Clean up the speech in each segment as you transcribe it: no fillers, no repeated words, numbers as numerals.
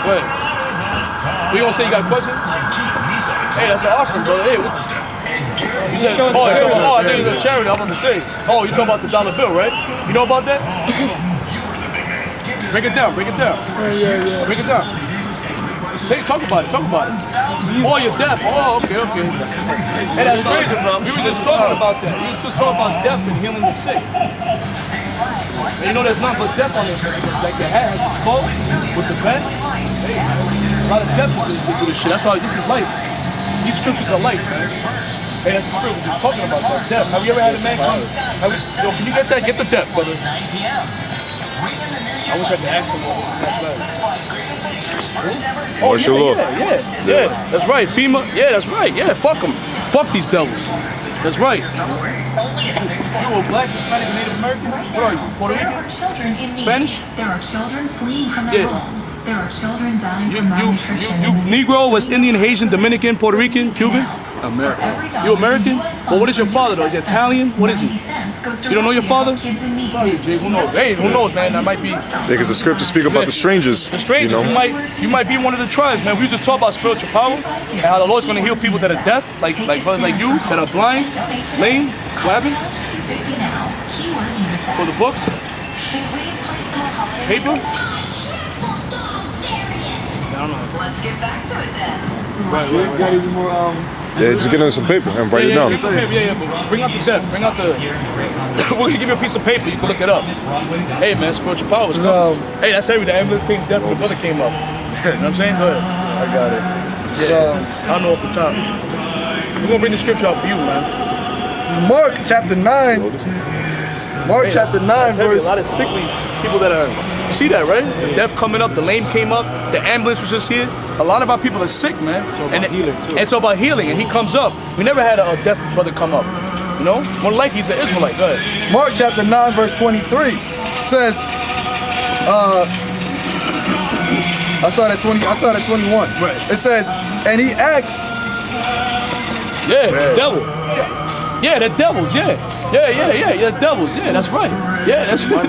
Go ahead. We gonna say you got a question? Hey, that's an offering, brother. Hey, what? You said, oh, I think it's a charity. I'm about to say. Oh, you talking about the dollar bill, right? You know about that? Break it down. Break it down. Yeah. Break it down. Say, talk about it. Oh, you're deaf. Oh, okay. Hey, that's crazy, bro. We were just talking about that. We was just talking about death and healing the sick. And you know there's nothing but death on this. Like your hat has a skull with the bed. Hey, a lot of death is do this shit. That's why this is life. These scriptures are life, man. Hey, that's the spirit we're just talking about, that death. Have you ever had a man come? Yo, can you get that? Get the death, brother. I wish I could ask him what was. Oh, Martial law. Yeah. That's right. FEMA. Yeah, that's right. Yeah, fuck them. Fuck these devils. That's right. You a black, Hispanic, Native American? What are you? Puerto Rican? Spanish? There are children fleeing from their homes. There are children dying from malnutrition. You Negro, West Indian, Haitian, Dominican, Puerto Rican, Cuban? American. You American? Well, what is your father though? Is he Italian? What is he? You don't know your father? Who knows? Hey, who knows, man? That might be. Yeah, because the scriptures speak about the strangers. The strangers. You know? You might be one of the tribes, man. We was just talking about spiritual power and how the Lord's gonna heal people that are deaf, like brothers like you, that are blind, lame. What happened? For the books? Paper? I don't know. Let's get back to it then. Right. Got any more? Yeah, just get on some paper and write it down. Yeah, but bring out the death. Bring out the. We're gonna give you a piece of paper. You can look it up. Hey, man, spiritual power. Hey, that's everything. The ambulance came, death, and the brother came up. You know what I'm saying? Go ahead. I got it. Yeah. I don't know off the top. We're gonna bring the scripture out for you, man. This is Mark chapter 9. Mark chapter 9 verse. A lot of sickly people that are. You see that, right? The deaf coming up, the lame came up, the ambulance was just here. A lot of our people are sick, man. And it's all about healing, and he comes up. We never had a deaf brother come up. You know? More like he's an Israelite. Go ahead. Mark chapter 9 verse 23 says, I started at 21. Right. It says, and he asked. Yeah, the devil. Yeah, the devils, yeah, the devils, yeah, that's right. Yeah, that's right.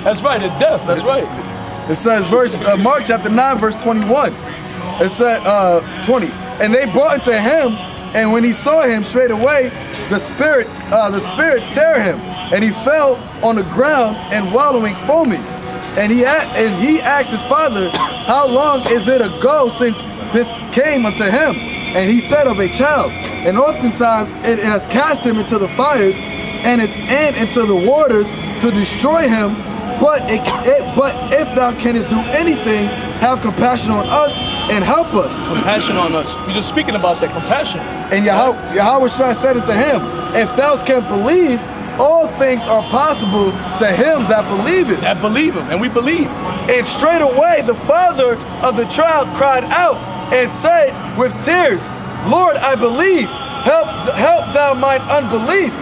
That's right, the deaf, that's right. It says Mark chapter 9 verse 21. It said 20. And they brought it to him, and when he saw him straight away, the spirit tear him, and he fell on the ground and wallowing foaming. And he asked his father, how long is it ago since this came unto him? And he said, of a child. And oftentimes it has cast him into the fires and into the waters to destroy him. But if thou canst do anything, have compassion on us and help us. Compassion on us. We're just speaking about that compassion. And Yahawashi said unto him, if thou canst believe, all things are possible to him that believeth. That believeth, and we believe. And straightway the father of the child cried out and said with tears, Lord, I believe, help thou mine unbelief.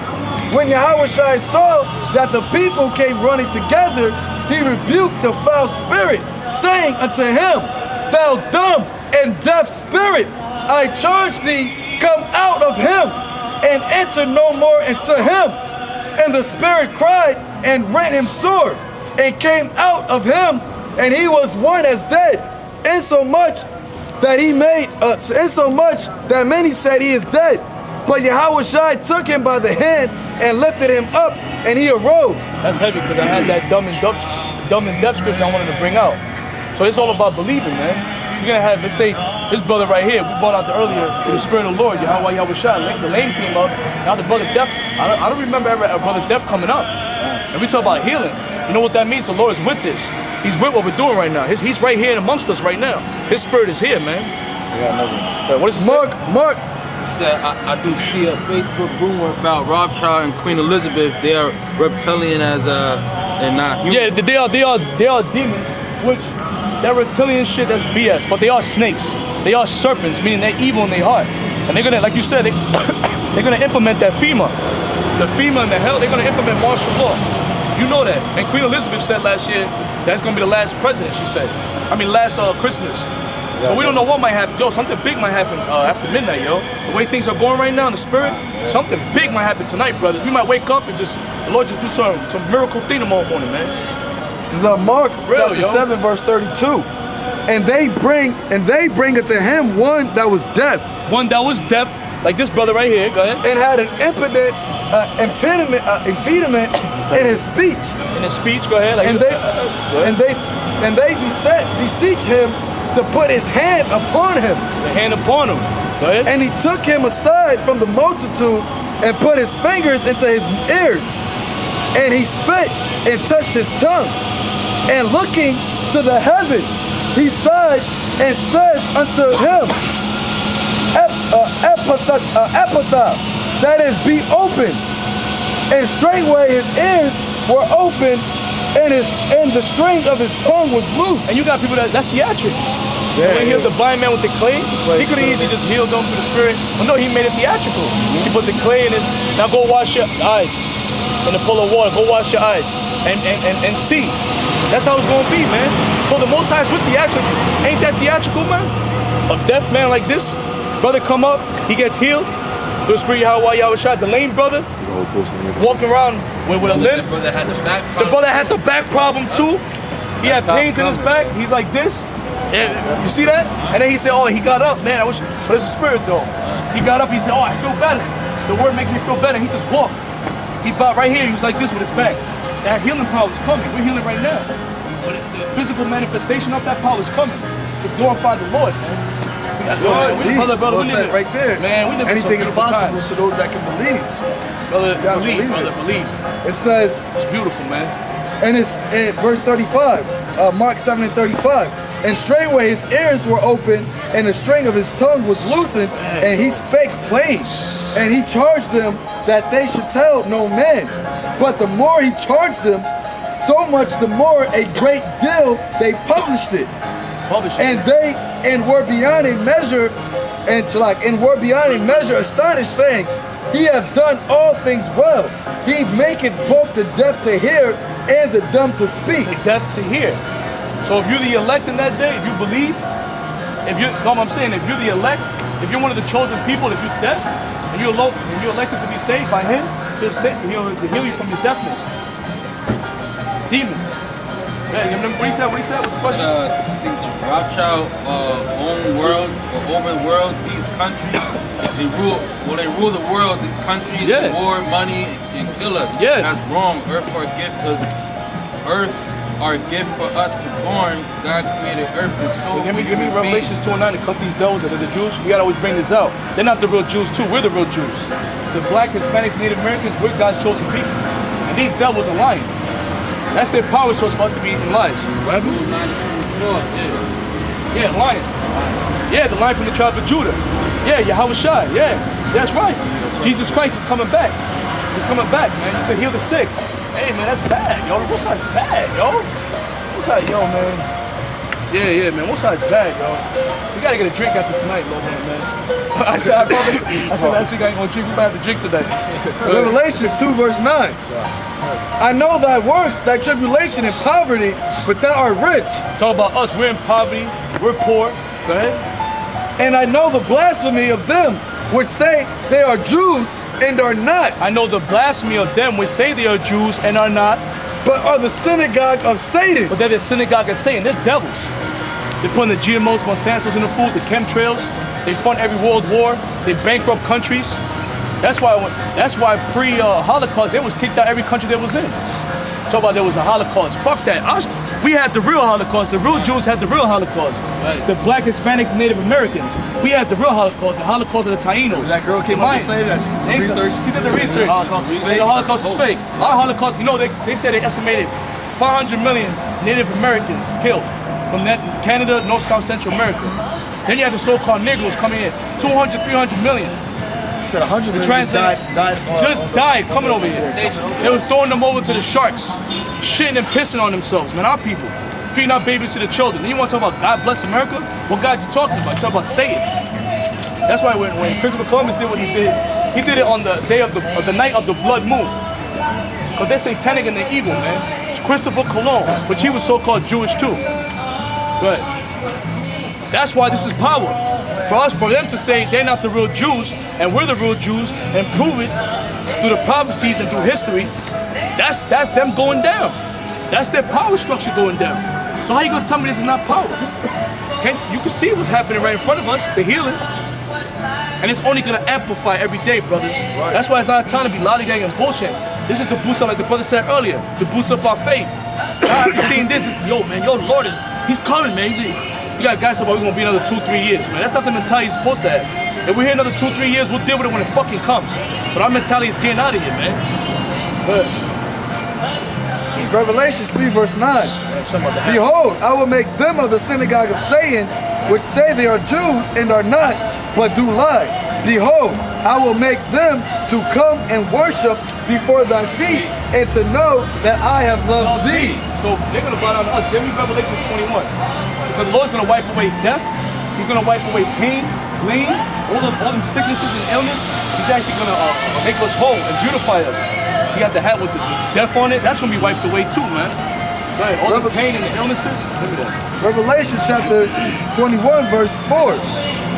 When Yahawashi saw that the people came running together, he rebuked the foul spirit, saying unto him, thou dumb and deaf spirit, I charge thee, come out of him, and enter no more into him. And the spirit cried and rent him sore, and came out of him, and he was one as dead, insomuch that many said he is dead. But Yahawashi took him by the hand and lifted him up, and he arose. That's heavy, because I had that dumb and deaf scripture I wanted to bring out. So it's all about believing, man. You're gonna have, let's say, this brother right here, we brought out earlier, the spirit of the Lord, Yahawah, Yahawashi. The lame came up, now the brother deaf. I don't remember ever a brother deaf coming up. And we talk about healing. You know what that means? The Lord is with this. He's with what we're doing right now. He's right here amongst us right now. His spirit is here, man. What is it? Mark. It said, I do see a Facebook rumor about Rothschild and Queen Elizabeth. They are reptilian and not human. Yeah, they are demons, which that reptilian shit, that's BS. But they are snakes. They are serpents, meaning they're evil in their heart. And they're gonna, like you said, they're gonna implement that FEMA. The FEMA and the hell, they're gonna implement martial law. You know that. And Queen Elizabeth said last year that's gonna be the last president, she said. Last Christmas. So we don't know what might happen. Yo, something big might happen after midnight, yo. The way things are going right now in the spirit, something big might happen tonight, brothers. We might wake up and the Lord just do some miracle thing tomorrow morning, man. This is Mark chapter 7 verse 32. and they bring unto him one that was deaf, One that was deaf, like this brother right here. Go ahead. and had an impediment in his speech. In his speech, go ahead. Like, And they beseech him to put his hand upon him. the hand upon him. Go ahead. And he took him aside from the multitude and put his fingers into his ears. And he spit and touched his tongue. And looking to the heaven, he sighed and said unto him, Ephatha, that is, be open. And straightway his ears were open, and the string of his tongue was loose. And you got people that's theatrics. When he healed the blind man with the clay, he could have easily just healed them through the spirit. But no, he made it theatrical. He put the clay in his, now go wash your eyes in the pool of water. Go wash your eyes and see. That's how it's going to be, man. So the Most High is with theatrics. Ain't that theatrical, man? A deaf man like this, brother come up, he gets healed. The spirit Yahawah, Yahawashi, the lame brother, walking around with a limp. The brother had the back The brother had the back problem too. He had pains in his back. He's like this. And you see that? And then he said, oh, he got up, man. I wish, but it's a spirit though. He got up, he said, oh, I feel better. The word makes me feel better. He just walked. He bowed right here. He was like this with his back. That healing power is coming. We're healing right now. But the physical manifestation of that power is coming to glorify the Lord, man. We got brother, we live right there. Man, we live in some Anything is beautiful possible times. to those that can believe. Brother, gotta believe, believe brother, it. believe. It says, It's beautiful, man. and it's in verse 35, Mark 7:35. And straightway his ears were open, and the string of his tongue was loosened, and he spake plain. And he charged them that they should tell no man. But the more he charged them, so much the more a great deal they published it. And were beyond a measure, astonished, saying, He hath done all things well. He maketh both the deaf to hear and the dumb to speak. The deaf to hear. So if you're the elect in that day, if you believe, if you're the elect, if you're one of the chosen people, if you're deaf, and you're elected to be saved by him, he'll heal you from your deafness. Demons. Yeah, you remember what he said? What's the question? Rothschild own world or over the world, these countries, they rule the world, these countries, war, money, and kill us. Yeah. That's wrong. Earth our gift for us to born. God created earth and soul. Give me Revelations 2:9 to cut these devils that are the Jews. We gotta always bring this out. They're not the real Jews too, we're the real Jews. The black, Hispanics, Native Americans, we're God's chosen people. And these devils are lying. That's their power source for us to be eating lies. Yeah, lion. Yeah, the lion from the tribe of Judah. Yeah, Yahawashi. Yeah, that's right. Jesus Christ is coming back. He's coming back, man. You can heal the sick. Hey, man, that's bad, yo. What's that bad, yo? What's that, yo, man? Yeah, man. What's that bad, yo? We gotta get a drink after tonight, Lord, man. I said last week I ain't gonna drink. We might have to drink today. Revelations 2 verse 9. I know thy works, thy tribulation and poverty, but thou art rich. Talk about us. We're in poverty. We're poor. Go ahead. And I know the blasphemy of them which say they are Jews and are not. I know the blasphemy of them which say they are Jews and are not, but are the synagogue of Satan. But they're the synagogue of Satan. They're devils. They're putting the GMOs, Monsantos in the food, the chemtrails. They fund every world war. They bankrupt countries. That's why pre-Holocaust, they was kicked out every country they was in. Talk about there was a Holocaust. Fuck that. We had the real Holocaust. The real Jews had the real Holocaust. Right. The black Hispanics and Native Americans. We had the real Holocaust. The Holocaust of the Tainos. That girl came up and said that. She did the research. The Holocaust was fake. The Holocaust is fake. Our Holocaust, you know, they said they estimated 500 million Native Americans killed from Canada, North, South, Central America. Then you had the so-called Negroes coming in. 200, 300 million. Said 100 million died coming over here. They was throwing them over to the sharks, shitting and pissing on themselves, man. Our people feeding our babies to the children. Then you want to talk about God bless America? What God you talking about? You talking about Satan. That's why when Christopher Columbus did what he did it on the day of the night of the blood moon. Because they're satanic and they're evil, man. It's Christopher Columbus, which he was so-called Jewish too. But that's why this is power. For them to say they're not the real Jews and we're the real Jews and prove it through the prophecies and through history, that's them going down. That's their power structure going down. So how you gonna tell me this is not power? You can see what's happening right in front of us, the healing. And it's only gonna amplify every day, brothers. That's why it's not a time to be lollygagging and bullshit. This is the boost up, like the brother said earlier, to boost up our faith. Now after seeing this, it's, yo, man, yo, the Lord he's coming, man. You got guys about we're gonna be another 2-3 years, man. That's not the mentality you're supposed to have. If we're here another 2-3 years, we'll deal with it when it fucking comes. But our mentality is getting out of here, man. But Revelations 3 verse 9. Behold, I will make them of the synagogue of Satan, which say they are Jews and are not, but do lie. Behold, I will make them to come and worship before thy feet, and to know that I have loved thee. So they're gonna bow down to us. Give me Revelations 21. Because the Lord's gonna wipe away death. He's gonna wipe away pain, pain, all them sicknesses and illness. He's actually gonna make us whole and beautify us. He got the hat with the death on it. That's gonna be wiped away too, man. Right, all the pain and the illnesses. Look at that. Revelation chapter 21, verse 4.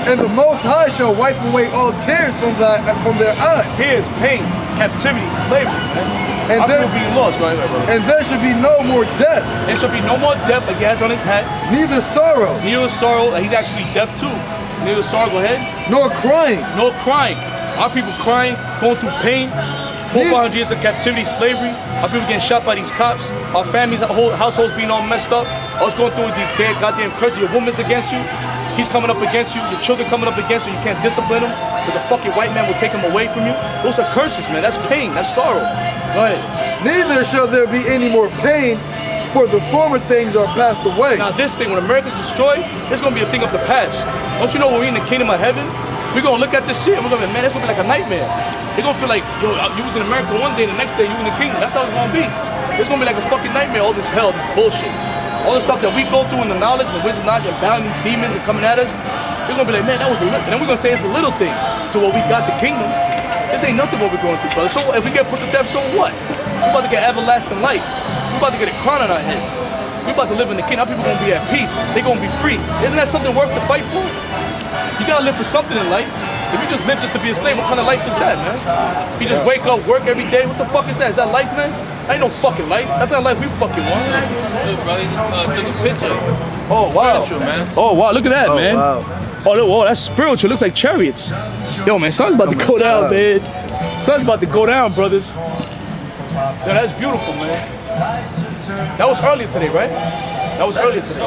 And the Most High shall wipe away all tears from their eyes. Tears, pain, captivity, slavery, man. And Our people being lost. Go ahead, brother. And there should be no more death. There should be no more death, like he has on his hat. Neither sorrow. Neither sorrow. He's actually deaf too. Neither sorrow. Go ahead. Nor crying. No crying. Our people crying, going through pain. 400 years of captivity, slavery. Our people getting shot by these cops. Our families, our whole households being all messed up. Us going through these goddamn curses. Your woman's against you. He's coming up against you. Your children coming up against you. You can't discipline them. But the fucking white man will take them away from you. Those are curses, man. That's pain. That's sorrow. Go ahead. Neither shall there be any more pain, for the former things are passed away. Now this thing, when America's destroyed, it's gonna be a thing of the past. Don't you know when we're in the kingdom of heaven, we're gonna look at this shit and we're gonna be, man, it's gonna be like a nightmare. They're gonna feel like, yo, you was in America one day, the next day you in the kingdom. That's how it's gonna be. It's gonna be like a fucking nightmare, all this hell, this bullshit. All the stuff that we go through in the knowledge and wisdom, knowledge, and battling these demons and coming at us, we're gonna be like, man, that was a little, and then we're gonna say it's a little thing to what we got the kingdom. This ain't nothing what we're going through, brother. So if we get put to death, so what? We're about to get everlasting life. We're about to get a crown on our head. We're about to live in the kingdom. Our people gonna be at peace. They're gonna be free. Isn't that something worth to fight for? You gotta live for something in life. If you just live just to be a slave, what kind of life is that, man? You just wake up, work every day. What the fuck is that? Is that life, man? That ain't no fucking life. That's not life we fucking want. Look, brother, he just took a picture. Oh, wow. Spiritual, man. Oh, wow. Look at that, man. Wow. Oh, look, whoa, that's spiritual. Looks like chariots. Yo, man, sun's about to go down, man. Sun's about to go down, brothers. Yo, that's beautiful, man. That was earlier today, right? That was earlier today.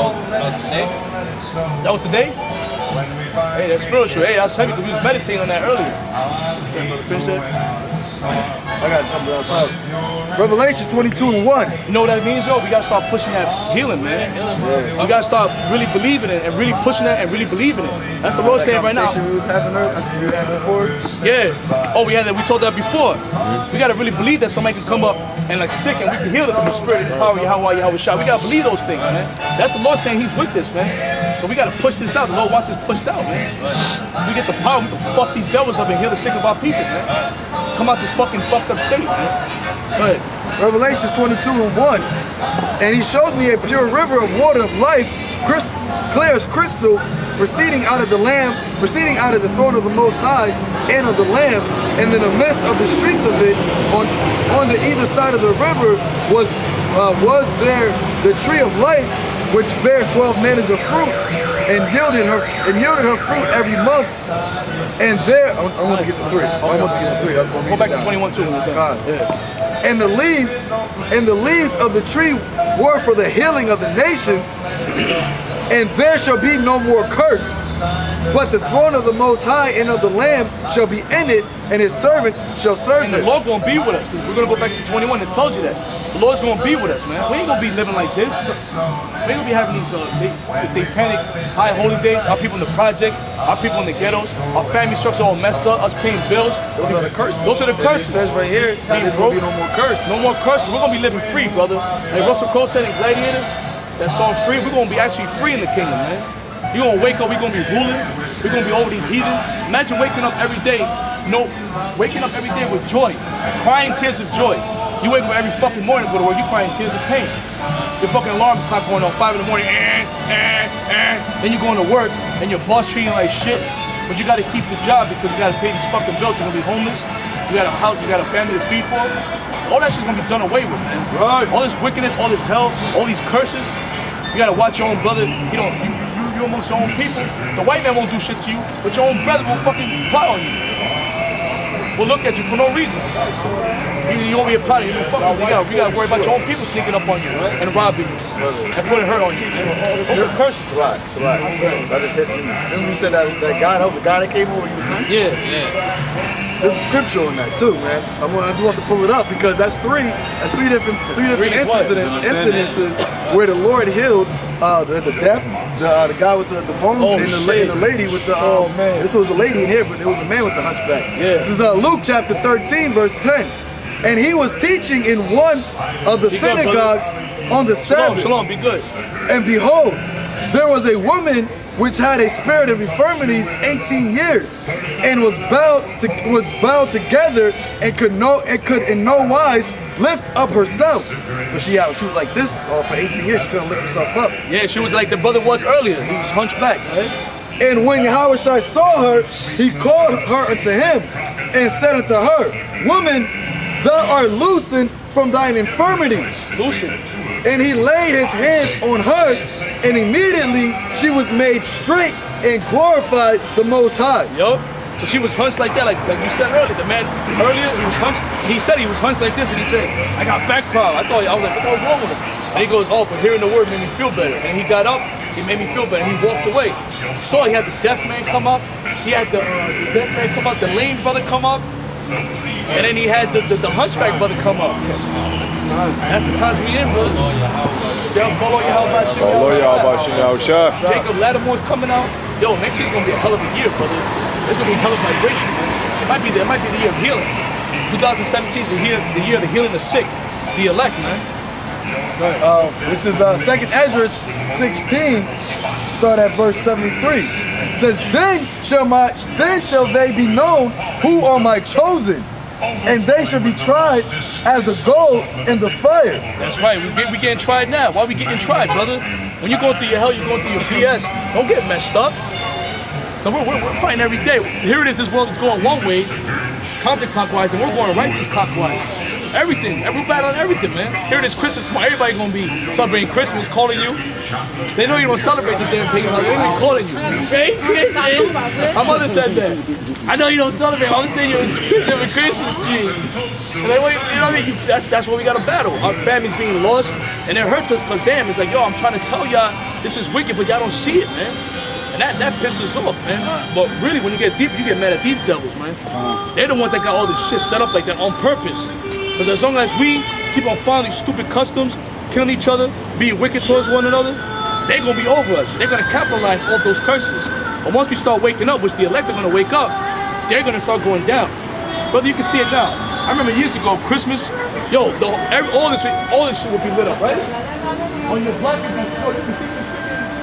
That was today? Hey, that's spiritual. Hey, that's heavy. We was meditating on that earlier. Okay, brother, finish that. I got something else up. Revelations 22:1. You know what that means, yo? We gotta start pushing that healing, man. We gotta start really believing it and really pushing it and really believing it. That's the Lord saying right now. We was having before. Yeah. Oh, we told that before. We gotta really believe that somebody can come up and like sick and we can heal them from the spirit and the power of Yahawah, Yahawashi. We gotta believe those things, man. That's the Lord saying He's with us, man. So we gotta push this out. The Lord wants this pushed out, man. We get the power. We can fuck these devils up and heal the sick of our people, man. Come out this fucking fucked up state, man. Go ahead. Revelations 22:1. And he showed me a pure river of water of life, clear as crystal, proceeding out of the throne of the Most High and of the Lamb, and in the midst of the streets of it, on the either side of the river was there the tree of life, which bare 12 manners of fruit, and yielded her fruit every month. And there, I want to get to 3. I want to get to 3. That's what. Go back to 21 too. God. Yeah. And the leaves of the tree were for the healing of the nations, and there shall be no more curse. But the throne of the Most High and of the Lamb shall be in it, and His servants shall serve And Him. the Lord gonna be with us. We're gonna go back to 21. It tells you that. The Lord's gonna be with us, man. We ain't gonna be living like this. We ain't gonna be having these satanic high holy days. Our people in the projects, our people in the ghettos, our family structure all messed up, us paying bills. Those are the curses. Those are the curses. It says right here that there's going to be no more curse. No more curses. We're gonna be living free, brother. Like Russell Crowe said in Gladiator, that song Free, we're gonna be actually free in the kingdom, man. You're gonna wake up, we're gonna be ruling, we're gonna be over these heathens. Imagine waking up every day, waking up every day with joy, crying tears of joy. You wake up every fucking morning to go to work, you crying tears of pain. Your fucking alarm clock going on 5 in the morning, then you're going to work and your boss treating you like shit, but you gotta keep the job because you gotta pay these fucking bills. You're gonna be homeless, you got a house, you got a family to feed for. All that shit's gonna be done away with, man. Right. All this wickedness, all this hell, all these curses, You gotta watch your own brother. You amongst your own people. The white man won't do shit to you, but your own brother will fucking plot on you. We'll look at you for no reason. You won't be a plot. You gotta worry about your own people sneaking up on you and robbing you and putting hurt on you. Those are curses. It's a lot. That just hit me. Remember you said that God, that was a guy that came over, he was nice? Yeah. There's a scripture on that too, man. I just want to pull it up because that's three different incidences where the Lord healed the deaf, the guy with the bones, and the lady with the man. This was a lady in here, but there was a man with the hunchback. Yeah. This is Luke chapter 13, verse 10. And he was teaching in one of the synagogues on the Sabbath. Shalom, be good. And behold, there was a woman which had a spirit of infirmities 18 years, and was bound together, and could in no wise lift up herself. So she was like this for 18 years. She couldn't lift herself up. Yeah, she was like the brother was earlier. He was hunchback, right? And when Yahawashi saw her, he called her unto him, and said unto her, Woman, thou art loosened from thine infirmity. Loosened. And he laid his hands on her, and immediately she was made straight and glorified the Most High. Yup. So she was hunched like that, like you said earlier. The man earlier, he was hunched. He said he was hunched like this, and he said, I got back problem. I was like, what was wrong with him? And he goes, oh, but hearing the word made me feel better. And he got up, he made me feel better. He walked away. So he had the deaf man come up. He had the deaf man come up, the lame brother come up. And then he had the hunchback brother come up. That's the times we in, brother. Yahawashi. Jacob Lattimore's coming out. Yo, next year's gonna be a hell of a year, brother. It's gonna be a hell of a vibration, man. It might be the year of healing. 2017 is the year of the healing the sick, the elect, man. This is 2nd Esdras 16, start at verse 73. It says, Then shall they be known who are my chosen, and they shall be tried as the gold in the fire. That's right. We getting tried now. Why we getting tried, brother? When you're going through your hell, you're going through your BS. Don't get messed up. So we're fighting every day. Here it is. This world is going one way, counterclockwise, and we're going righteous clockwise. Everything. We're battling everything, man. Here it is. Christmas. Everybody gonna be celebrating Christmas, calling you. They know you don't celebrate the damn thing. They're gonna be calling you. Hey, Christmas. My mother said that. I know you don't celebrate. I'm saying you're a picture of a Christmas tree. And they, you know what I mean? That's what we gotta battle. Our family's being lost, and it hurts us because damn, it's like, yo, I'm trying to tell y'all this is wicked, but y'all don't see it, man. And that pisses off, man. But really, when you get deep, you get mad at these devils, man. They're the ones that got all this shit set up like that on purpose. Because as long as we keep on following these stupid customs, killing each other, being wicked towards one another, they're gonna be over us. They're gonna capitalize off those curses. But once we start waking up, which the elect are gonna wake up, they're gonna start going down. Brother, you can see it now. I remember years ago, Christmas, yo, all this shit would be lit up, right? On your block, you can see this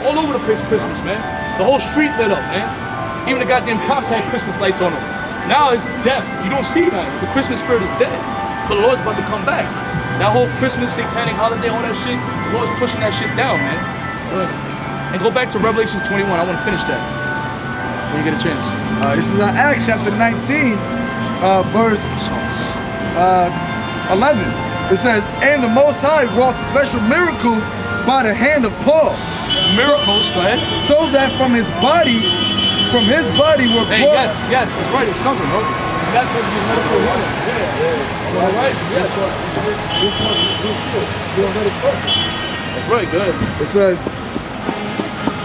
all over the place Christmas, man. The whole street lit up, man. Even the goddamn cops had Christmas lights on them. Now it's death. You don't see that. The Christmas spirit is dead. But the Lord's about to come back. That whole Christmas, satanic holiday, all that shit, the Lord's pushing that shit down, man. And go back to Revelation 21. I want to finish that when you get a chance. This is Acts chapter 19, verse 11. It says, And the Most High wrought special miracles by the hand of Paul. Miracles, go ahead. So that from his body were Hey, born. yes, that's right. It's coming, bro. That's what you medical running. Yeah. All right, yes. That's right, good. It says,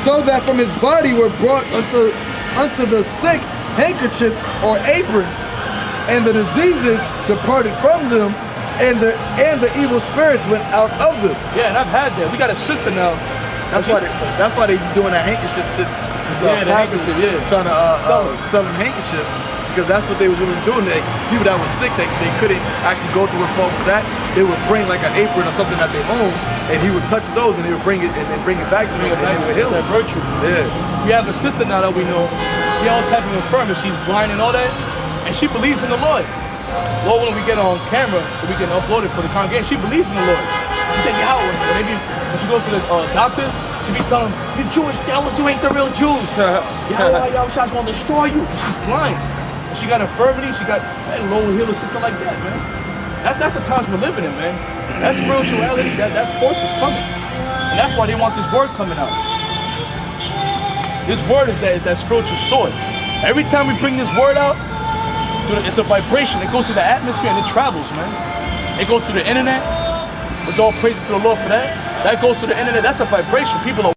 So that from his body were brought unto the sick handkerchiefs or aprons, and the diseases departed from them, and the evil spirits went out of them. Yeah, and I've had that. We got a sister now. That's why they be doing that handkerchief shit. Yeah, the handkerchief, yeah. Trying to sell them handkerchiefs, because that's what they was really doing. People that was sick, they couldn't actually go to where Paul was at. They would bring like an apron or something that they owned, and he would touch those, and they would bring it back to them, and they would heal. That virtue. Yeah. We have a sister now that we know. She all type of infirmity. She's blind and all that, and she believes in the Lord. Lord, when we get on camera, so we can upload it for the congregation, she believes in the Lord. She said, Yahawah. Maybe when she goes to the doctors, she be telling them, you Jewish devils, you ain't the real Jews. Yahawah, Yahawah's gonna destroy you. She's blind. And she got infirmity, she got that low healer system like that, man. That's the times we're living in, man. That spirituality, that force is coming. And that's why they want this word coming out. This word is that spiritual sword. Every time we bring this word out, it's a vibration. It goes to the atmosphere and it travels, man. It goes through the internet, which all praises to the Lord for that. That goes to the internet. That's a vibration. People are